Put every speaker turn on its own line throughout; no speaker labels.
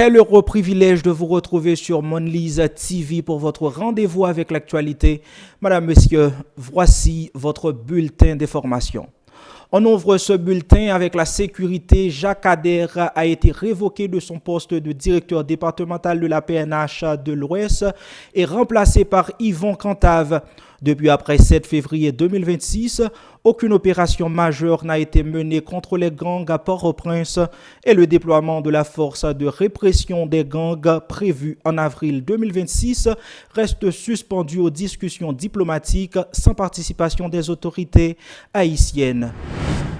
Quel heureux privilège de vous retrouver sur Monlise TV pour votre rendez-vous avec l'actualité. Madame, Monsieur, voici votre bulletin d'information. On ouvre ce bulletin avec la sécurité. Jacques Adair a été révoqué de son poste de directeur départemental de la PNH de l'Ouest et remplacé par Yvon Cantave. Depuis après 7 février 2026, aucune opération majeure n'a été menée contre les gangs à Port-au-Prince et le déploiement de la force de répression des gangs prévu en avril 2026 reste suspendu aux discussions diplomatiques sans participation des autorités haïtiennes.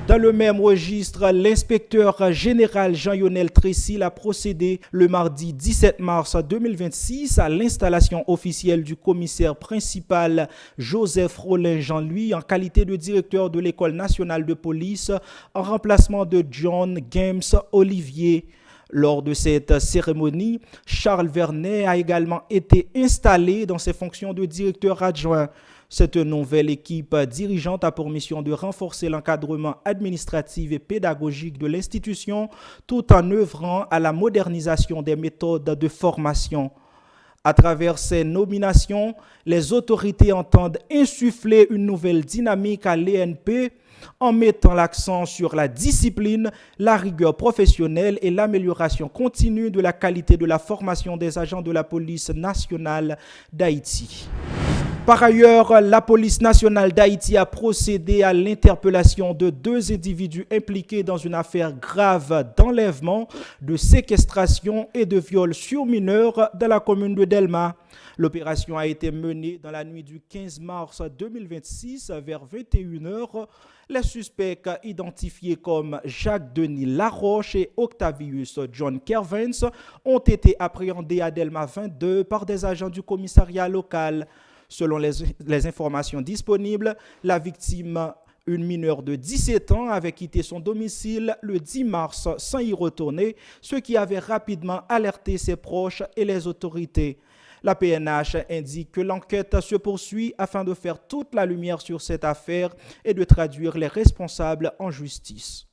Dans le même registre, l'inspecteur général Jean-Yonel Tressil a procédé le mardi 17 mars 2026 à l'installation officielle du commissaire principal Joseph Rollin Jean-Louis en qualité de directeur de l'École nationale de police en remplacement de John James Olivier. Lors de cette cérémonie, Charles Vernet a également été installé dans ses fonctions de directeur adjoint. Cette nouvelle équipe dirigeante a pour mission de renforcer l'encadrement administratif et pédagogique de l'institution tout en œuvrant à la modernisation des méthodes de formation. À travers ces nominations, les autorités entendent insuffler une nouvelle dynamique à l'ENP en mettant l'accent sur la discipline, la rigueur professionnelle et l'amélioration continue de la qualité de la formation des agents de la police nationale d'Haïti. Par ailleurs, la police nationale d'Haïti a procédé à l'interpellation de 2 individus impliqués dans une affaire grave d'enlèvement, de séquestration et de viol sur mineurs dans la commune de Delma. L'opération a été menée dans la nuit du 15 mars 2026 vers 21h. Les suspects identifiés comme Jacques-Denis Laroche et Octavius John Kervens ont été appréhendés à Delma 22 par des agents du commissariat local. Selon les informations disponibles, la victime, une mineure de 17 ans, avait quitté son domicile le 10 mars sans y retourner, ce qui avait rapidement alerté ses proches et les autorités. La PNH indique que l'enquête se poursuit afin de faire toute la lumière sur cette affaire et de traduire les responsables en justice.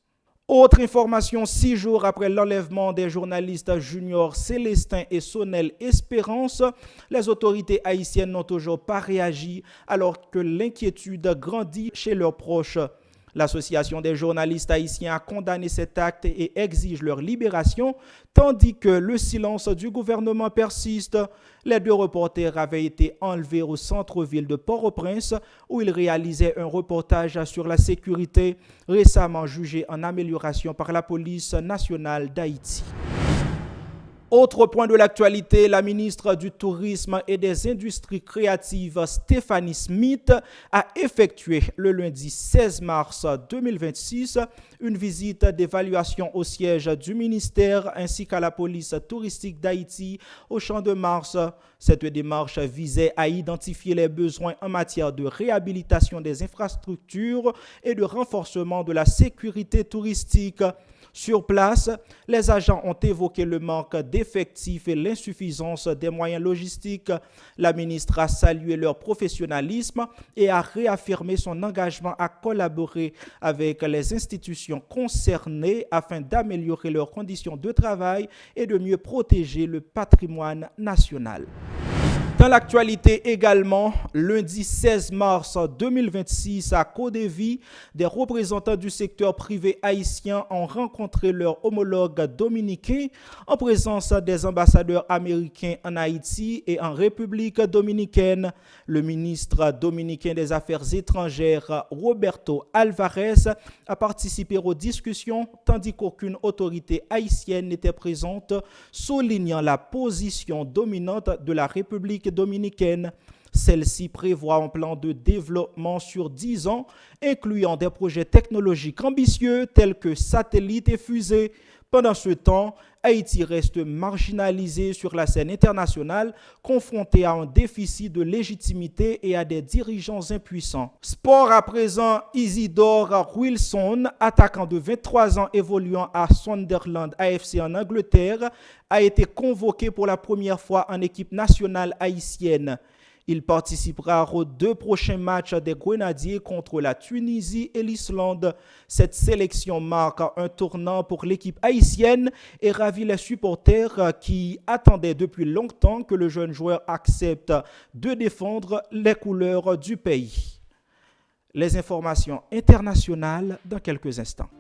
Autre information, 6 jours après l'enlèvement des journalistes Junior Célestin et Sonel Espérance, les autorités haïtiennes n'ont toujours pas réagi alors que l'inquiétude grandit chez leurs proches. L'association des journalistes haïtiens a condamné cet acte et exige leur libération, tandis que le silence du gouvernement persiste. Les 2 reporters avaient été enlevés au centre-ville de Port-au-Prince où ils réalisaient un reportage sur la sécurité, récemment jugé en amélioration par la police nationale d'Haïti. Autre point de l'actualité, la ministre du Tourisme et des Industries créatives Stéphanie Smith a effectué le lundi 16 mars 2026 une visite d'évaluation au siège du ministère ainsi qu'à la police touristique d'Haïti au Champ de Mars. Cette démarche visait à identifier les besoins en matière de réhabilitation des infrastructures et de renforcement de la sécurité touristique. Sur place, les agents ont évoqué le manque d'effectifs et l'insuffisance des moyens logistiques. La ministre a salué leur professionnalisme et a réaffirmé son engagement à collaborer avec les institutions concernées afin d'améliorer leurs conditions de travail et de mieux protéger le patrimoine national. Dans l'actualité également, lundi 16 mars 2026 à Côte-de-Vie, des représentants du secteur privé haïtien ont rencontré leurs homologues dominicains en présence des ambassadeurs américains en Haïti et en République dominicaine. Le ministre dominicain des Affaires étrangères, Roberto Alvarez, a participé aux discussions tandis qu'aucune autorité haïtienne n'était présente, soulignant la position dominante de la République dominicaine. Celle-ci prévoit un plan de développement sur 10 ans, incluant des projets technologiques ambitieux tels que satellites et fusées. Pendant ce temps, Haïti reste marginalisé sur la scène internationale, confronté à un déficit de légitimité et à des dirigeants impuissants. Sport à présent, Isidore Wilson, attaquant de 23 ans évoluant à Sunderland AFC en Angleterre, a été convoqué pour la première fois en équipe nationale haïtienne. Il participera aux 2 prochains matchs des Grenadiers contre la Tunisie et l'Islande. Cette sélection marque un tournant pour l'équipe haïtienne et ravit les supporters qui attendaient depuis longtemps que le jeune joueur accepte de défendre les couleurs du pays. Les informations internationales dans quelques instants.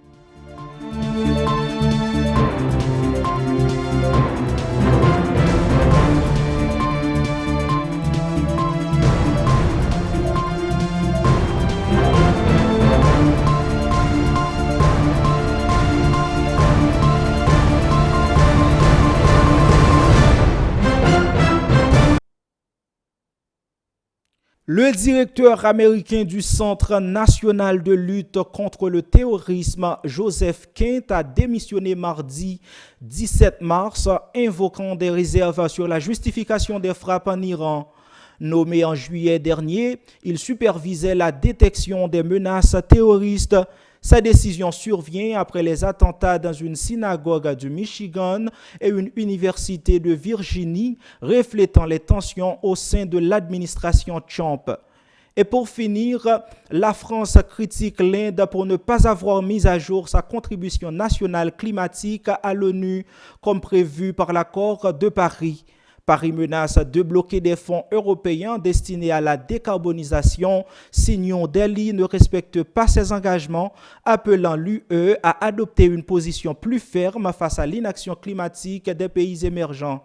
Le directeur américain du Centre national de lutte contre le terrorisme, Joseph Kent, a démissionné mardi 17 mars, invoquant des réserves sur la justification des frappes en Iran. Nommé en juillet dernier, il supervisait la détection des menaces terroristes. Sa décision survient après les attentats dans une synagogue du Michigan et une université de Virginie, reflétant les tensions au sein de l'administration Trump. Et pour finir, la France critique l'Inde pour ne pas avoir mis à jour sa contribution nationale climatique à l'ONU, comme prévu par l'accord de Paris. Paris menace de bloquer des fonds européens destinés à la décarbonisation si New Delhi ne respecte pas ses engagements, appelant l'UE à adopter une position plus ferme face à l'inaction climatique des pays émergents.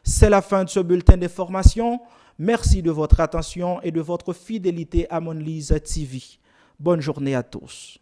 C'est la fin de ce bulletin d'information. Merci de votre attention et de votre fidélité à Monlise TV. Bonne journée à tous.